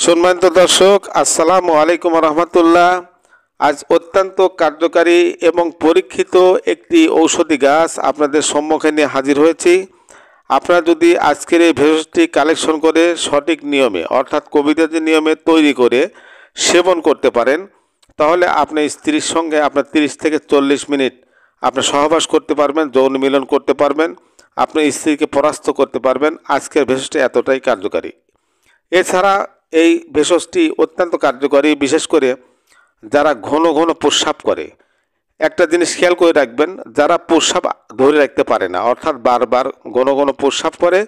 সম্মানিত দর্শক, আসসালামু আলাইকুম রহমতুল্লাহ। আজ অত্যন্ত কার্যকারী এবং পরীক্ষিত একটি ঔষধি গাছ আপনাদের সম্মুখে নিয়ে হাজির হয়েছি। আপনারা যদি আজকের এই ভেষজটি কালেকশন করে সঠিক নিয়মে অর্থাৎ কবিরাজি নিয়মে তৈরি করে সেবন করতে পারেন, তাহলে আপনার স্ত্রীর সঙ্গে আপনার 30 থেকে 40 মিনিট আপনার সহবাস করতে পারবেন, যৌন মিলন করতে পারবেন, আপনার স্ত্রীকে পরাস্ত করতে পারবেন। আজকের ভেষজটি এতটাই কার্যকারী। এছাড়া এই ভেষজটি অত্যন্ত কার্যকরী, বিশেষ করে যারা ঘন ঘন প্রস্রাব করে। একটা জিনিস খেয়াল করে রাখবেন, যারা প্রস্রাব ধরে রাখতে পারে না, অর্থাৎ বারবার ঘন ঘন প্রস্রাব করে,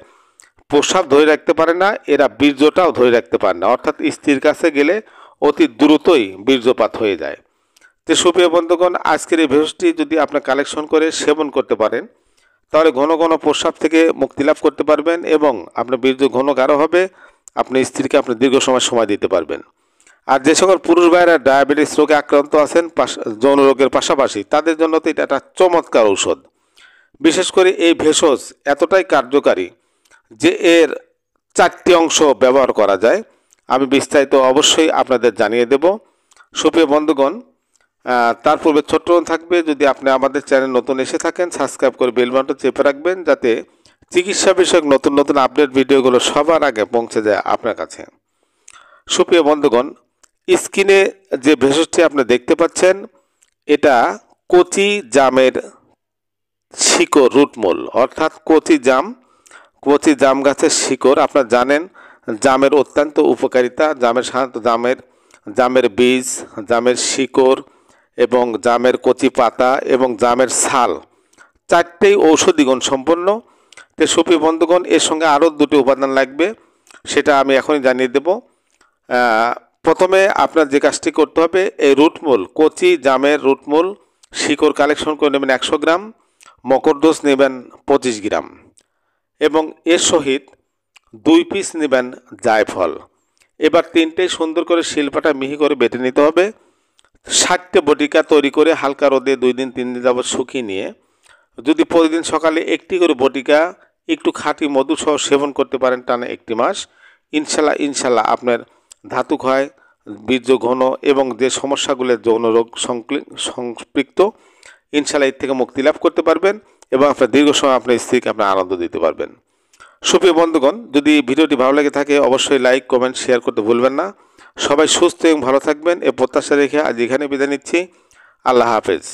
প্রস্রাব ধরে রাখতে পারে না, এরা বীর্যটাও ধরে রাখতে পারে না, অর্থাৎ স্ত্রীর কাছে গেলে অতি দ্রুতই বীর্যপাত হয়ে যায়। তো সুপ্রিয় বন্ধুগণ, আজকের এই ভেষজটি যদি আপনি কালেকশন করে সেবন করতে পারেন, তাহলে ঘন ঘন প্রস্রাব থেকে মুক্তি লাভ করতে পারবেন এবং আপনার বীর্য ঘন গাঢ় হবে। আপনি স্ত্রীকে আপনি দীর্ঘ সময় দিতে পারবেন। আর যে সকল পুরুষ ভাইয়েরা ডায়াবেটিস রোগে আক্রান্ত আছেন, যৌন রোগের পাশাপাশি, তাদের জন্য তো এটা একটা চমৎকার ঔষধ। বিশেষ করে এই ভেষজ এতটাই কার্যকারী যে এর 4টি অংশ ব্যবহার করা যায়। আমি বিস্তারিত অবশ্যই আপনাদের জানিয়ে দেব। সুপ্রিয় বন্ধুগণ, তার পূর্বে ছোট্ট থাকবে, যদি আপনি আমাদের চ্যানেল নতুন এসে থাকেন, সাবস্ক্রাইব করে বেল বাটন চেপে রাখবেন, যাতে চিকিৎসা বিষয়ক নতুন নতুন আপডেট ভিডিওগুলো সবার আগে পৌঁছে যায় আপনার কাছে। সুপ্রিয় বন্ধুগণ, স্ক্রিনে যে ভেষজটি আপনি দেখতে পাচ্ছেন, এটা কচি জামের শিকড়, রুটমূল, অর্থাৎ কচি জাম গাছের শিকড়। আপনারা জানেন জামের অত্যন্ত উপকারিতা। সাধারণত জামের বীজ, জামের শিকড় এবং জামের কচি পাতা এবং জামের ছাল, 4টেই ঔষধি গুণ সম্পন্ন। তো সুপ্রিয় বন্ধুগণ, এর সঙ্গে আরও 2টি উপাদান লাগবে, সেটা আমি এখনই জানিয়ে দেব। প্রথমে আপনার যে কাজটি করতে হবে, এই রুটমূল, কচি জামের রুটমূল শিকড় কালেকশন করে নেবেন 100 গ্রাম, মকরদোষ নেবেন 25 গ্রাম এবং এর সহিত 2 পিস নেবেন জায়ফল। এবার 3টেই সুন্দর করে শিলপাটা মিহি করে বেটে নিতে হবে। 60টে বটিকা তৈরি করে হালকা রোদে 2 দিন 3 দিন যাবত শুকিয়ে নিয়ে, যদি প্রতিদিন সকালে 1টি করে বটিকা একটু খাঁটি মধু সহ সেবন করতে পারেন টানা 1টি মাস, ইনশাল্লাহ আপনার ধাতু ক্ষয়, বীর্য ঘন এবং যে সমস্যাগুলো যৌন রোগ সম্পৃক্ত, ইনশাল্লাহ এর থেকে মুক্তি লাভ করতে পারবেন এবং আপনার দীর্ঘ সময় আপনার স্ত্রীকে আপনার আনন্দ দিতে পারবেন। সুপ্রিয় বন্ধুগণ, যদি ভিডিওটি ভালো লেগে থাকে অবশ্যই লাইক, কমেন্ট, শেয়ার করতে ভুলবেন না। সবাই সুস্থ এবং ভালো থাকবেন এ প্রত্যাশা রেখে আজ এখানে বিদায় নিচ্ছি। আল্লাহ হাফেজ।